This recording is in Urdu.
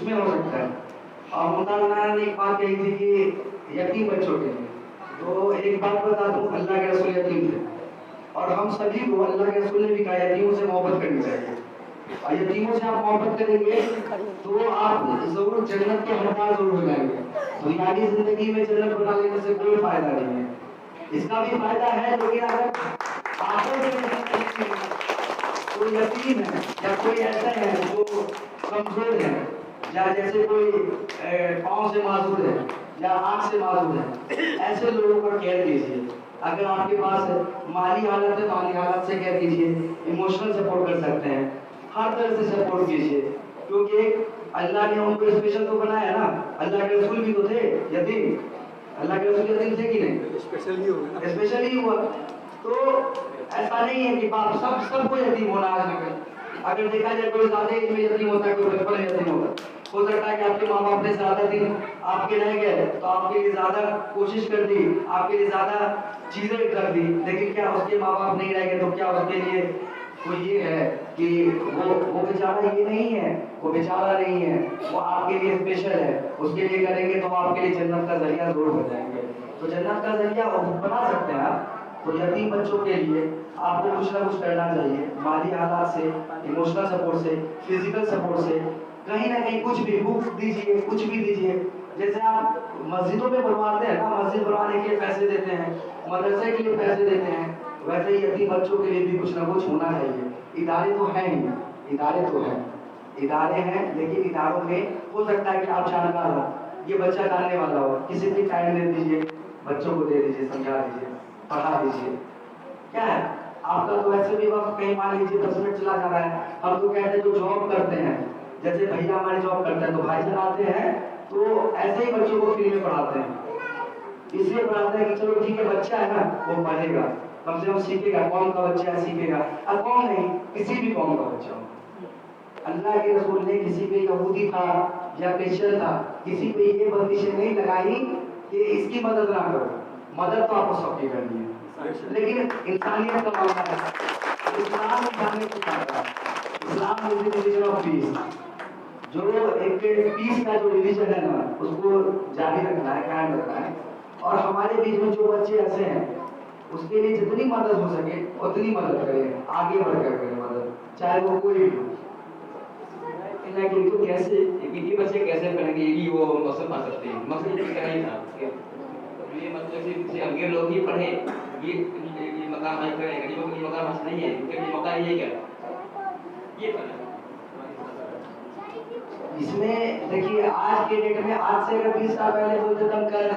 میں ہو سکتا ہے. اور مولانا نے ایک بات کہی تھی کہ یتیم بچوں کے لیے، تو ایک بات بتا دوں، اللہ کے رسول یتیم تھے، اور ہم سبھی کو اللہ کے رسول نے بھی کہا یتیموں سے محبت کرنی چاہیے. اور یتیموں سے آپ محبت کریں گے تو آپ ضرور جنت کے حقدار ضرور ہو جائیں گے. دنیاوی زندگی میں جنت بنا لینے سے کوئی فائدہ نہیں ہے. اس کا بھی فائدہ ہے، لیکن اگر آخرت میں کوئی یتیم ہے یا کوئی ایسا ہے جو کمزور ہے، یا جیسے کوئی پاؤں سے معذور ہے یا آنکھ سے معذور ہے، ایسے لوگوں کا کیئر کیجیے. اگر آپ کے پاس مالی حالت ہے، مالی حالت سے کیئر کیجیے. ایموشنل سپورٹ کر سکتے ہیں، ہر طرح سے سپورٹ کیجیے، کیونکہ اللہ نے ان کو اسپیشل تو بنایا نا. اللہ کے رسول بھی تو تھے یتیم، اللہ کے رسول یتیم تھے کہ نہیں؟ اسپیشل ہی ہوا. تو ایسا نہیں ہے کہ باپ سب کو یتیم ہونا آج نہ. اگر دیکھا جائے کوئی زیادہ ایج میں یتیم ہوتا ہے، کوئی بچپن میں یتیم ہوتا ہے. ہو سکتا ہے کہ آپ کے ماں باپ نے زیادہ دن آپ کے رہ گئے تو آپ کے لیے زیادہ کوشش کر دی، آپ کے لیے زیادہ چیزیں کر دی، لیکن کیا اس کے ماں باپ نہیں رہ گئے تو کیا اس کے لیے وہ یہ ہے کہ وہ بیچارہ یہ نہیں ہے، وہ بیچارہ نہیں ہے، وہ آپ کے لیے اسپیشل ہے. اس کے لیے کریں گے تو آپ کے لیے جنت کا ذریعہ ضرور ہو جائیں گے. تو جنت کا ذریعہ بنا سکتے ہیں آپ. تو یتیم بچوں کے لیے آپ کو کچھ نہ کچھ کرنا چاہیے، مالی حالات سے، ایموشنل سپورٹ سے، فزیکل سپورٹ سے. کہیں نہ کہیں کچھ بھی بکس دیجیے، کچھ بھی دیجیے. جیسے آپ مسجدوں میں بنواتے ہیں نا، مسجد بنوانے کے لیے پیسے دیتے ہیں، مدرسے کے لیے پیسے دیتے ہیں، ویسے ہی یتیم بچوں کے لیے بھی کچھ نہ کچھ ہونا چاہیے. ادارے تو ہیں ہی، ادارے ہیں، لیکن اداروں میں ہو سکتا ہے کہ آپ جانکار ہو، یہ بچہ جاننے والا ہو، کسی بھی ٹائم دے دیجیے، بچوں کو دے دیجیے، سمجھا دیجیے، پڑھا دیجیے. کیا ہے آپ کا تو ویسے بھی وقت کہیں مان لیجیے 10 منٹ چلا جا رہا ہے. ہم تو کہتے ہیں جو جاب کرتے ہیں، جیسے بھیا ہمارے جاب کرتے ہیں تو بھائی جان آتے ہیں تو ایسے ہی بچوں کو فری میں پڑھاتے ہیں. اس لیے پڑھاتے ہیں کہ چلو ٹھیک ہے، بچہ ہے نا وہ پڑھے گا، کم سے کم سیکھے گا. قوم کا بچہ ہے سیکھے گا، اب قوم نہیں کسی بھی قوم کا بچہ ہو. اللہ کے رسول نے کسی پہ یہودی تھا یا کرسچن تھا، کسی پہ یہ بندشیں نہیں لگائی کہ اس کی مدد نہ کرو. مدد تو آپ کو سب کی کرنی ہے، لیکن انسانیت کا معاملہ ہے. اسلام انسانیت کو چاہتا ہے. اسلام از دی ریلیجن آف پیس. جو ایک پیس کا جو ریلیجن ہے نا، اس کو جاری رکھنا ہے، قائم رکھنا ہے. اور ہمارے بیچ میں جو بچے ایسے ہیں، اس کے لیے جتنی مدد ہو سکے اتنی مدد کریں، آگے بڑھ کر کریں مدد، چاہے وہ کوئی بھی ہو. لیکن تو کیسے یہ بچے کیسے پڑھیں گے کہ وہ مقصد پا سکتے ہیں؟ مقصد یہ کیا ہی تھا کہ یہ مطلب سے امیر لوگ ہی پڑھیں، یہ مقام حاصل کریں، غریبوں کے لیے مقام حاصل نہیں ہے، کیونکہ یہ مقام یہ کیا یہ اس میں دیکھیے آج کے ڈیٹ میں، آج سے اگر 20 سال پہلے کوئی قدم کر